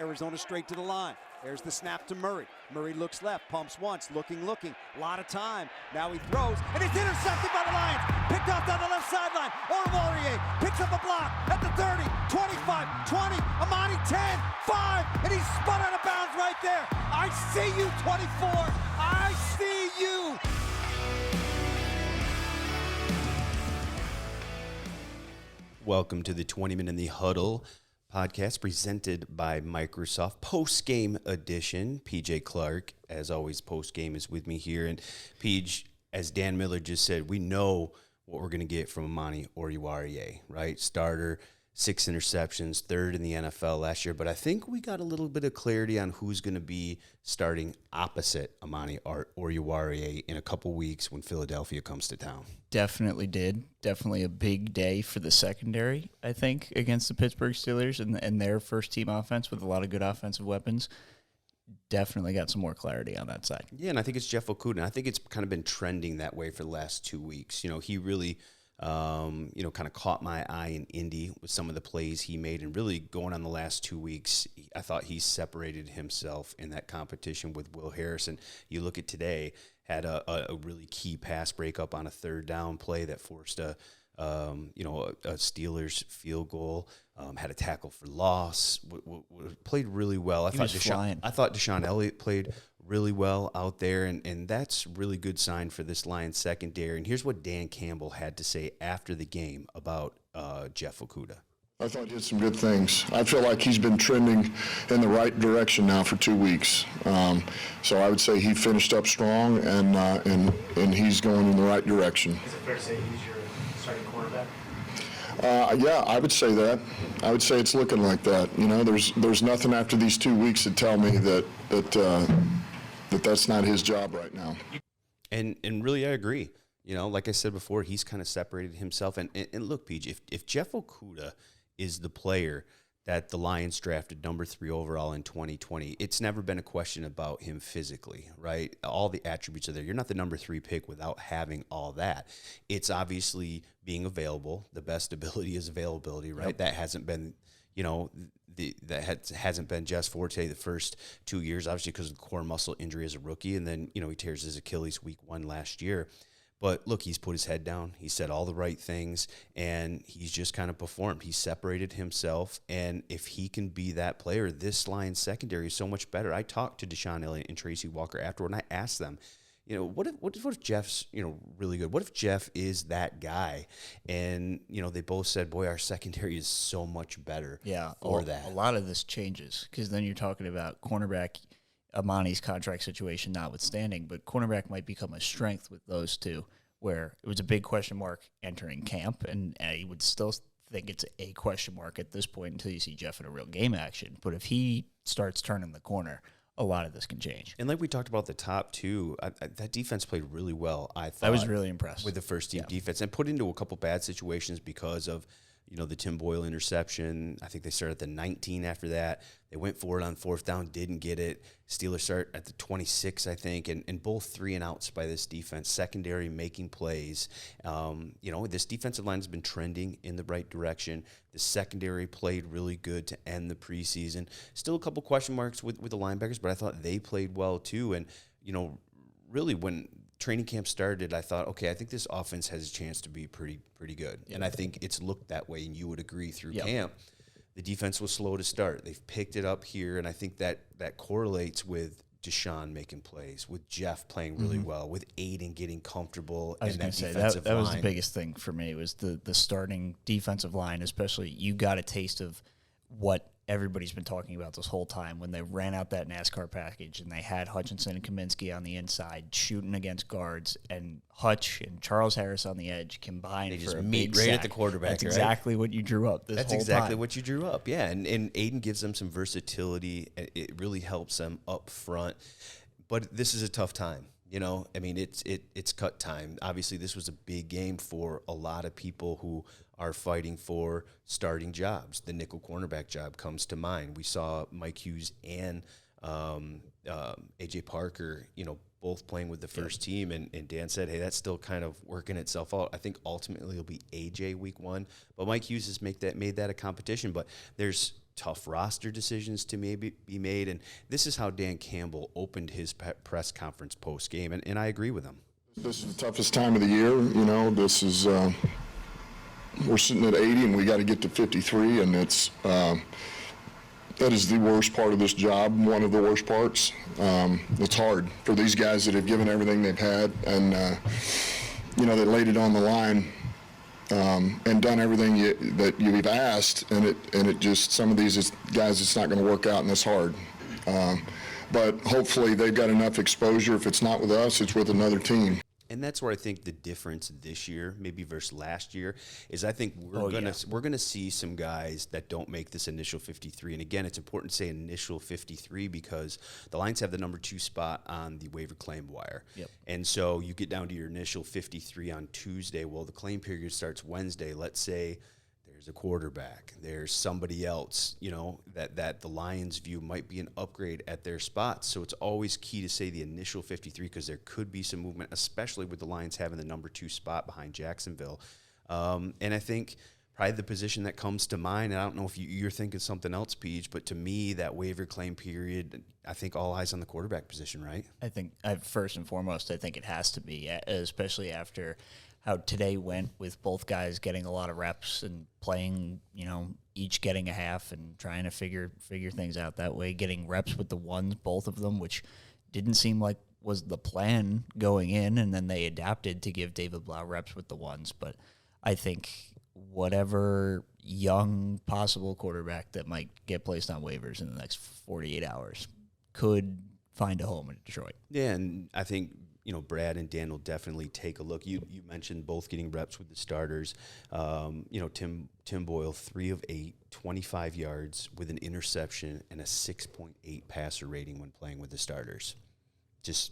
Arizona straight to the line. There's the snap to Murray. Murray looks left, pumps once, looking. A lot of time. Now he throws, and it's intercepted by the Lions. Picked off down the left sideline. Aurier picks up a block at the 30, 25, 20, Amani 10, 5, and he's spun out of bounds right there. I see you, 24. I see you. Welcome to the Twentyman in the Huddle podcast presented by Microsoft, post-game edition. PJ Clark, as always, post-game is with me here. And PJ, as Dan Miller just said, we know what we're going to get from Amani Oruwariye, right? Starter, 6 interceptions, third in the NFL last year. But I think we got a little bit of clarity on who's going to be starting opposite Amani Oruwariye in a couple weeks when Philadelphia comes to town. Definitely did. Definitely a big day for the secondary, I think, against the Pittsburgh Steelers and their first-team offense with a lot of good offensive weapons. Definitely got some more clarity on that side. Yeah, and I think it's Jeff Okudah. I think it's kind of been trending that way for the last 2 weeks. You know, he really, kind of caught my eye in Indy with some of the plays he made. And really going on the last 2 weeks, I thought he separated himself in that competition with Will Harrison. You look at today, had a really key pass breakup on a third down play that forced a Steelers field goal. Had a tackle for loss. Played really well. I thought Deshaun Elliott played really well out there, and that's really good sign for this Lions secondary. And here's what Dan Campbell had to say after the game about Jeff Okudah. I thought he did some good things. I feel like he's been trending in the right direction now for 2 weeks. So I would say he finished up strong, and he's going in the right direction. Is it fair to say he's your starting quarterback? Yeah, I would say that. I would say it's looking like that. You know, there's nothing after these 2 weeks that tell me that's not his job right now. And really, I agree. You know, like I said before, he's kind of separated himself. And look, PJ, if Jeff Okudah is the player that the Lions drafted number 3 overall in 2020, it's never been a question about him physically, right? All the attributes are there. You're not the number 3 pick without having all that. It's obviously being available. The best ability is availability, right? Yep. That hasn't been, hasn't been Jeff's forte the first 2 years, obviously because of the core muscle injury as a rookie, and then, he tears his Achilles week 1 last year. But look, he's put his head down. He said all the right things, and he's just kind of performed. He separated himself, and if he can be that player, this Lions secondary is so much better. I talked to Deshaun Elliott and Tracy Walker afterward, and I asked them, what if Jeff's, really good? What if Jeff is that guy? And, they both said, boy, our secondary is so much better for that. A lot of this changes because then you're talking about cornerback, Amani's contract situation notwithstanding, but cornerback might become a strength with those two, where it was a big question mark entering camp, and you would still think it's a question mark at this point until you see Jeff in a real game action. But if he starts turning the corner, a lot of this can change. And like we talked about the top two, that defense played really well, I thought. I was really impressed. With the first-team defense, and put into a couple bad situations because of the Tim Boyle interception. I think they started at the 19 after that. They went for it on 4th down, didn't get it. Steelers start at the 26, I think, and both 3-and-outs by this defense. Secondary making plays. This defensive line has been trending in the right direction. The secondary played really good to end the preseason. Still a couple question marks with the linebackers, but I thought they played well too. And, really when training camp started, I thought, okay, I think this offense has a chance to be pretty good. Yep. And I think it's looked that way, and you would agree through camp. The defense was slow to start. They've picked it up here, and I think that correlates with Deshaun making plays, with Jeff playing really well, with Aiden getting comfortable. I was going to say, that was the biggest thing for me, was the starting defensive line, especially. You got a taste of what everybody's been talking about this whole time when they ran out that NASCAR package and they had Hutchinson and Kaminsky on the inside shooting against guards, and Hutch and Charles Harris on the edge combined. They just for a meet big right sack. at the quarterback. That's right? exactly what you drew up. That's exactly what you drew up. Yeah, and Aiden gives them some versatility. It really helps them up front. But this is a tough time. It's cut time. Obviously, this was a big game for a lot of people who are fighting for starting jobs. The nickel cornerback job comes to mind. We saw Mike Hughes and A.J. Parker, both playing with the first team, and Dan said, hey, that's still kind of working itself out. I think ultimately it'll be A.J. week 1, but Mike Hughes has made that a competition. But there's tough roster decisions to maybe be made. And this is how Dan Campbell opened his press conference post game, and I agree with him. This is the toughest time of the year. You know, this is we're sitting at 80 and we got to get to 53, and it's that is the worst part of this job, one of the worst parts. It's hard for these guys that have given everything they've had, and you know, they laid it on the line and done everything that you've asked, and it just, some of these guys, it's not going to work out, and it's hard. But hopefully they've got enough exposure. If it's not with us, it's with another team. And that's where I think the difference this year, maybe versus last year, is I think we're gonna see some guys that don't make this initial 53. And again, it's important to say initial 53 because the Lions have the number 2 spot on the waiver claim wire. Yep. And so you get down to your initial 53 on Tuesday. Well, the claim period starts Wednesday. Let's say there's a quarterback, there's somebody else, you know, that the Lions view might be an upgrade at their spots. So it's always key to say the initial 53 because there could be some movement, especially with the Lions having the number 2 spot behind Jacksonville. And I think probably the position that comes to mind, and I don't know if you're thinking something else, Peach, but to me, that waiver claim period, I think all eyes on the quarterback position, right? I think, first and foremost, I think it has to be, especially after how today went with both guys getting a lot of reps and playing, you know, each getting a half and trying to figure things out that way, getting reps with the ones, both of them, which didn't seem like was the plan going in, and then they adapted to give David Blau reps with the ones. But I think whatever young possible quarterback that might get placed on waivers in the next 48 hours could find a home in Detroit. Yeah, and I think, you know, Brad and Dan will definitely take a look. You mentioned both getting reps with the starters. You know, Tim Boyle, 3 of 8, 25 yards with an interception and a 6.8 passer rating when playing with the starters. Just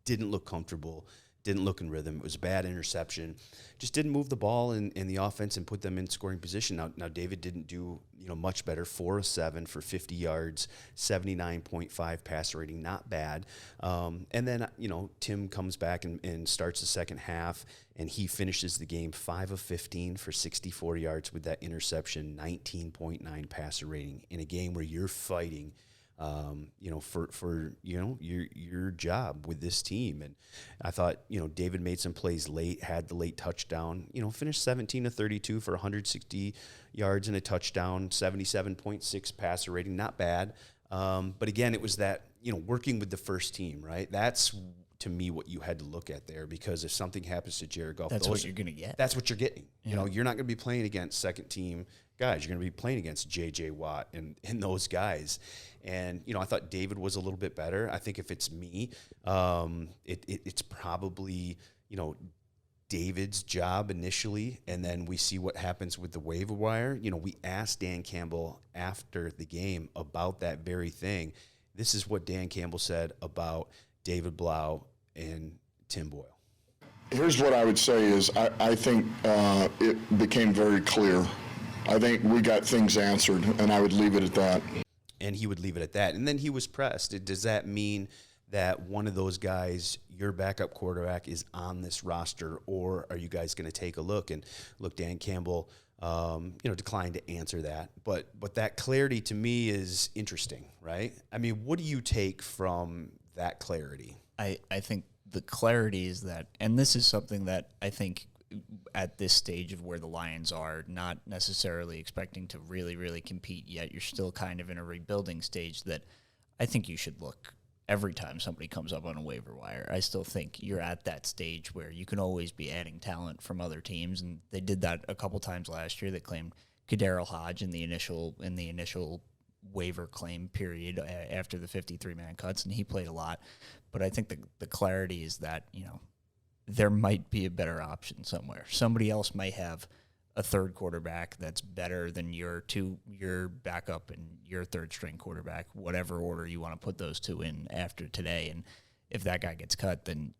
didn't look comfortable, didn't look in rhythm. It was a bad interception. Just didn't move the ball in the offense and put them in scoring position. Now David didn't do, you know, much better. 4 of 7 for 50 yards, 79.5 passer rating, not bad. And then, you know, Tim comes back and starts the second half, and he finishes the game 5 of 15 for 64 yards with that interception, 19.9 passer rating in a game where you're fighting, you know, for you know, your job with this team. And I thought, you know, David made some plays late, had the late touchdown, you know, finished 17 of 32 for 160 yards and a touchdown, 77.6 passer rating, not bad. But again, it was that, you know, working with the first team, right? That's, to me, what you had to look at there, because if something happens to Jared Goff, That's what you're going to get. That's what you're getting. Yeah. You know, you're not going to be playing against second team guys. You're going to be playing against J.J. Watt and those guys. And, you know, I thought David was a little bit better. I think if it's me, it's probably, you know, David's job initially, and then we see what happens with the waiver wire. You know, we asked Dan Campbell after the game about that very thing. This is what Dan Campbell said about David Blau and Tim Boyle. Here's what I would say is I think it became very clear. I think we got things answered, and I would leave it at that. And he would leave it at that. And then he was pressed. Does that mean that one of those guys, your backup quarterback, is on this roster, or are you guys going to take a look? And look, Dan Campbell, you know, declined to answer that. But that clarity to me is interesting, right? I mean, what do you take from that clarity? I think the clarity is that, and this is something that I think at this stage of where the Lions are, not necessarily expecting to really, really compete yet. You're still kind of in a rebuilding stage that I think you should look every time somebody comes up on a waiver wire. I still think you're at that stage where you can always be adding talent from other teams, and they did that a couple times last year. They claimed Kadarrell Hodge in the initial waiver claim period after the 53-man cuts, and he played a lot. But I think the clarity is that, you know, there might be a better option somewhere. Somebody else might have a third quarterback that's better than your backup and your third string quarterback, whatever order you want to put those two in after today. And if that guy gets cut, then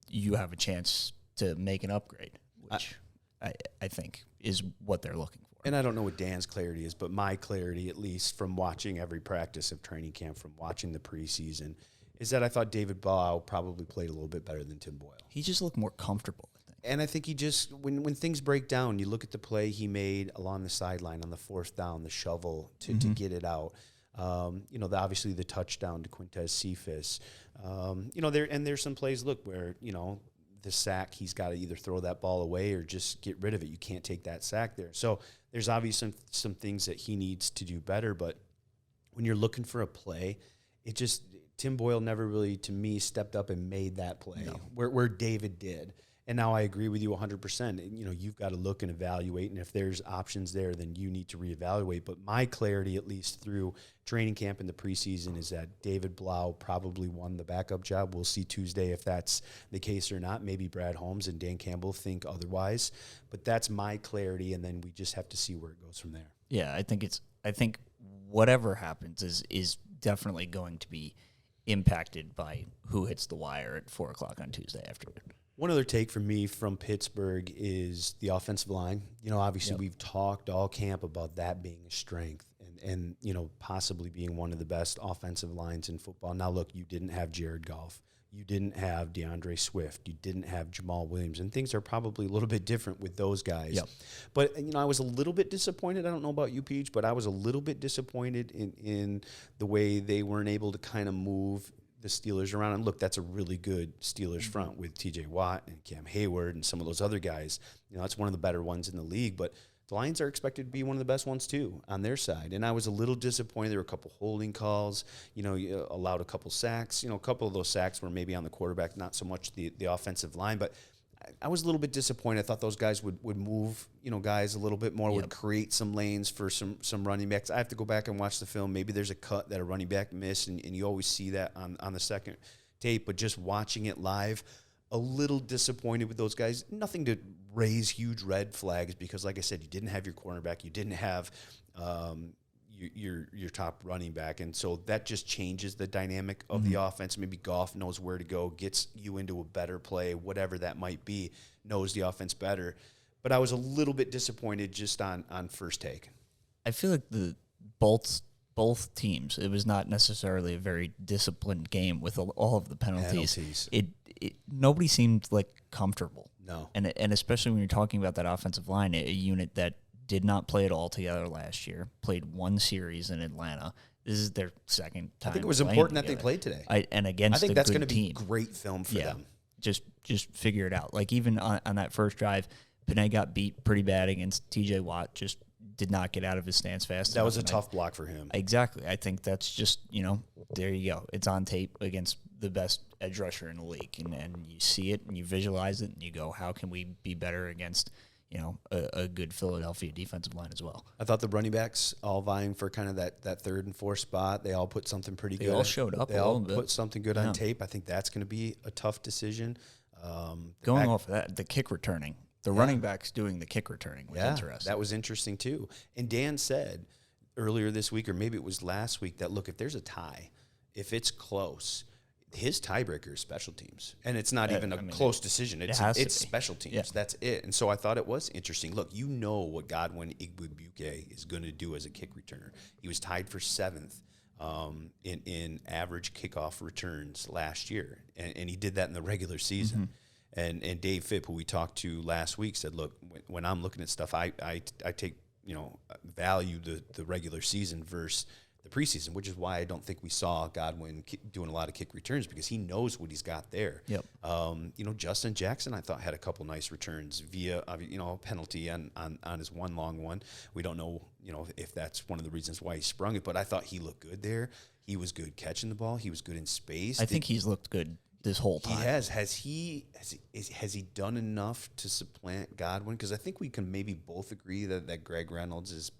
you have a chance to make an upgrade, which I think is what they're looking for. And I don't know what Dan's clarity is, but my clarity, at least from watching every practice of training camp, from watching the preseason, is that I thought David Blau probably played a little bit better than Tim Boyle. He just looked more comfortable, I think. And I think he just, when things break down, you look at the play he made along the sideline on the 4th down, the shovel to get it out. Obviously the touchdown to Quintez Cephas. There's some plays, where, the sack, he's got to either throw that ball away or just get rid of it. You can't take that sack there. So there's obviously some things that he needs to do better. But when you're looking for a play, Tim Boyle never really, to me, stepped up and made that play where David did. And now I agree with you 100%. You've got to look and evaluate, and if there's options there, then you need to reevaluate. But my clarity, at least through training camp in the preseason, is that David Blau probably won the backup job. We'll see Tuesday if that's the case or not. Maybe Brad Holmes and Dan Campbell think otherwise. But that's my clarity, and then we just have to see where it goes from there. Yeah, I think whatever happens is definitely going to be impacted by who hits the wire at 4 o'clock on Tuesday afternoon. One other take from me from Pittsburgh is the offensive line. Obviously we've talked all camp about that being a strength and possibly being one of the best offensive lines in football. Now, look, you didn't have Jared Goff. You didn't have DeAndre Swift. You didn't have Jamal Williams. And things are probably a little bit different with those guys. Yep. But, I was a little bit disappointed. I don't know about you, Peach, but I was a little bit disappointed in the way they weren't able to kind of move the Steelers around. And look, that's a really good Steelers front with TJ Watt and Cam Hayward and some of those other guys. That's one of the better ones in the league, but the Lions are expected to be one of the best ones too on their side. And I was a little disappointed. There were a couple holding calls, you allowed a couple sacks, a couple of those sacks were maybe on the quarterback, not so much the offensive line, but I was a little bit disappointed. I thought those guys would move, guys a little bit more, would create some lanes for some running backs. I have to go back and watch the film. Maybe there's a cut that a running back missed, and you always see that on the second tape. But just watching it live, a little disappointed with those guys. Nothing to raise huge red flags because, like I said, you didn't have your cornerback. You didn't have your top running back, and so that just changes the dynamic of the offense. Maybe Goff knows where to go, gets you into a better play, whatever that might be, knows the offense better. But I was a little bit disappointed just on first take. I feel like both teams, it was not necessarily a very disciplined game with all of the penalties. Nobody seemed like comfortable. No, and especially when you're talking about that offensive line, a unit that did not play it all together last year, played one series in Atlanta. This is their second time. I think it was important that they played today. Against I think that's going to be great film for them. Just figure it out. Like even on that first drive, Panay got beat pretty bad against TJ Watt, just did not get out of his stance fast. That was a tough block for him. Exactly. I think that's just, there you go. It's on tape against the best edge rusher in the league. And you see it and you visualize it and you go, how can we be better against a good Philadelphia defensive line as well? I thought the running backs all vying for kind of that 3rd and 4th spot. They all put something pretty good. They all showed up. They all put something good on tape. I think that's going to be a tough decision. Going off of that, the kick returning. The running backs doing the kick returning was interesting. That was interesting too. And Dan said earlier this week, or maybe it was last week, that look, if there's a tie, if it's close, his tiebreaker is special teams. And it's not even a close decision. It's special teams. Yeah. That's it. And so I thought it was interesting. Look, what Godwin Igwebuike is going to do as a kick returner. He was tied for 7th in average kickoff returns last year. And he did that in the regular season. Mm-hmm. And Dave Phipp, who we talked to last week, said, look, when I'm looking at stuff, I take, value the regular season versus the preseason, which is why I don't think we saw Godwin doing a lot of kick returns because he knows what he's got there. Yep. Justin Jackson, I thought, had a couple nice returns via, a penalty on his one long one. We don't know, if that's one of the reasons why he sprung it, but I thought he looked good there. He was good catching the ball. He was good in space. I think he's looked good this whole time. He has. Has he done enough to supplant Godwin? Because I think we can maybe both agree that Craig Reynolds is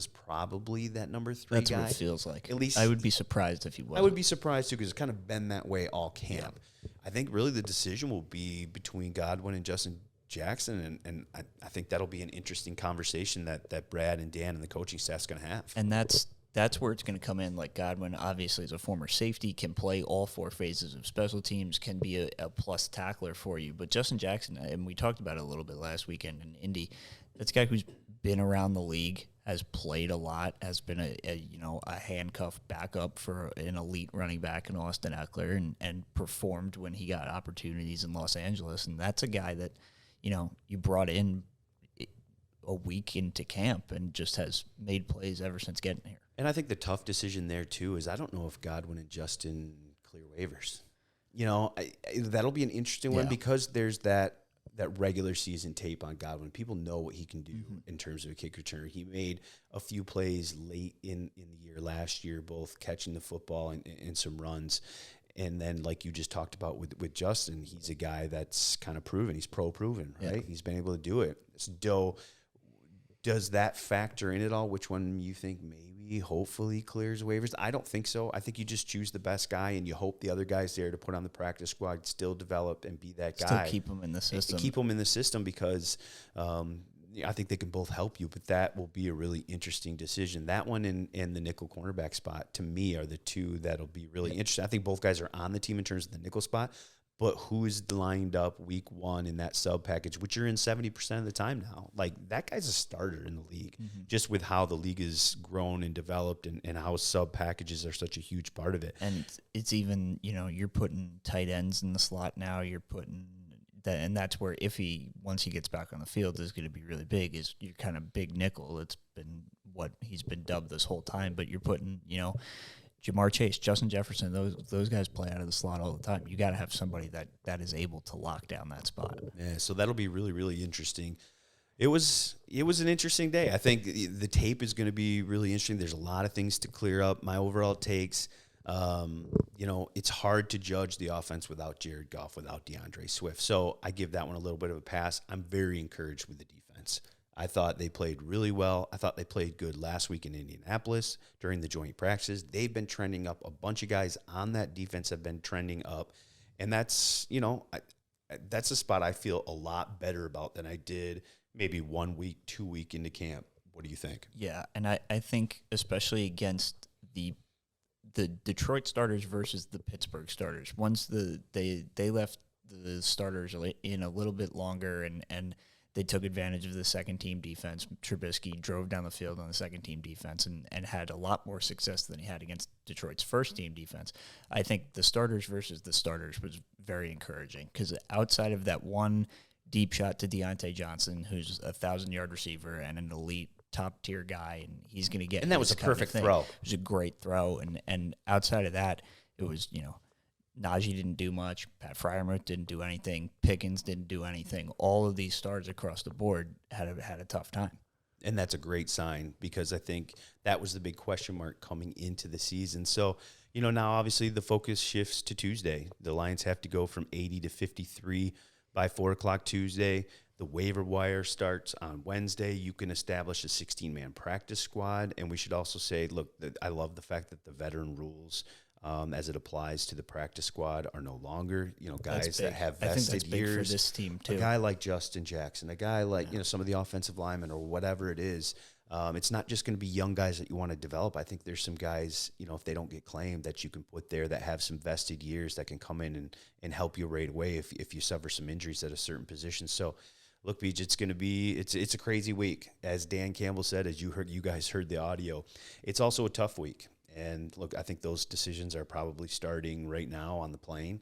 probably that number 3 That's guy. what it feels like. At least I would be surprised if he wasn't. I would be surprised too because it's kind of been that way all camp. Yeah. I think really the decision will be between Godwin and Justin Jackson, and I think that'll be an interesting conversation that Brad and Dan and the coaching staff's going to have. And that's where it's going to come in. Like Godwin, obviously, as a former safety, can play all 4 phases of special teams, can be a plus tackler for you. But Justin Jackson, and we talked about it a little bit last weekend in Indy, that's a guy who's been around the league, has played a lot, has been a handcuff backup for an elite running back in Austin Eckler, and performed when he got opportunities in Los Angeles. And that's a guy that, you brought in a week into camp and just has made plays ever since getting here. And I think the tough decision there, too, is I don't know if Godwin and Justin clear waivers. That'll be an interesting one because there's that regular season tape on Godwin. People know what he can do in terms of a kick returner. He made a few plays late in the year last year, both catching the football and some runs. And then, like you just talked about with Justin, he's a guy that's kind of proven. He's pro-proven, right? Yeah. He's been able to do it. So does that factor in at all? Which one you think maybe, hopefully, clears waivers? I don't think so. I think you just choose the best guy, and you hope the other guy's there to put on the practice squad, still develop and be that guy. Still keep him in the system. Keep him in the system because I think they can both help you, but that will be a really interesting decision. That one and the nickel cornerback spot, to me, are the two that'll be really interesting. I think both guys are on the team in terms of the nickel spot, but who's lined up week one in that sub package, which you're in 70% of the time now? Like, that guy's a starter in the league, just with how the league has grown and developed and how sub packages are such a huge part of it. And it's even, you're putting tight ends in the slot now. You're putting that, and that's where once he gets back on the field, is going to be really big, is your kind of big nickel. It's been what he's been dubbed this whole time, but you're putting, Jamar Chase, Justin Jefferson, those guys play out of the slot all the time. You got to have somebody that is able to lock down that spot. Yeah, so that'll be really, really interesting. It was an interesting day. I think the tape is going to be really interesting. There's a lot of things to clear up. My overall takes, it's hard to judge the offense without Jared Goff, without DeAndre Swift. So I give that one a little bit of a pass. I'm very encouraged with the defense. I thought they played really well. I thought they played good last week in Indianapolis during the joint practices. They've been trending up. A bunch of guys on that defense have been trending up. And that's, that's a spot I feel a lot better about than I did maybe 1 week, 2 week into camp. What do you think? Yeah, and I think especially against the Detroit starters versus the Pittsburgh starters, once they left the starters in a little bit longer and they took advantage of the second-team defense. Trubisky drove down the field on the second-team defense and had a lot more success than he had against Detroit's first-team defense. I think the starters versus the starters was very encouraging because outside of that one deep shot to Deontay Johnson, who's a 1,000-yard receiver and an elite top-tier guy, and he's going to get and that was a perfect throw. It was a great throw, and outside of that, it was, Najee didn't do much. Pat Freiermuth didn't do anything. Pickens didn't do anything. All of these stars across the board had a tough time. And that's a great sign because I think that was the big question mark coming into the season. So, now obviously the focus shifts to Tuesday. The Lions have to go from 80 to 53 by 4 o'clock Tuesday. The waiver wire starts on Wednesday. You can establish a 16-man practice squad. And we should also say, look, I love the fact that the veteran rules as it applies to the practice squad are no longer, guys that have vested I think that's years. big for this team too. A guy like Justin Jackson, a guy like, some of the offensive linemen or whatever it is. It's not just going to be young guys that you want to develop. I think there's some guys, if they don't get claimed, that you can put there that have some vested years that can come in and help you right away if you suffer some injuries at a certain position. So, look, Beach, it's a crazy week. As Dan Campbell said, as you guys heard the audio, it's also a tough week. And look, I think those decisions are probably starting right now on the plane.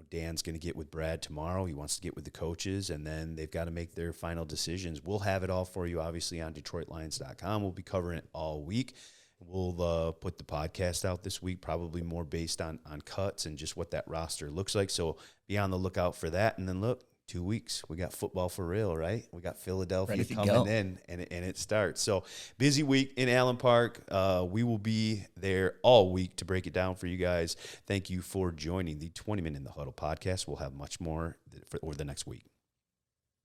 Dan's going to get with Brad tomorrow. He wants to get with the coaches, and then they've got to make their final decisions. We'll have it all for you, obviously, on DetroitLions.com. We'll be covering it all week. We'll put the podcast out this week, probably more based on cuts and just what that roster looks like. So be on the lookout for that. And then, look, 2 weeks, we got football for real, right? We got Philadelphia coming in, and it starts. So busy week in Allen Park. We will be there all week to break it down for you guys. Thank you for joining the 20 Minute in the Huddle podcast. We'll have much more for the next week.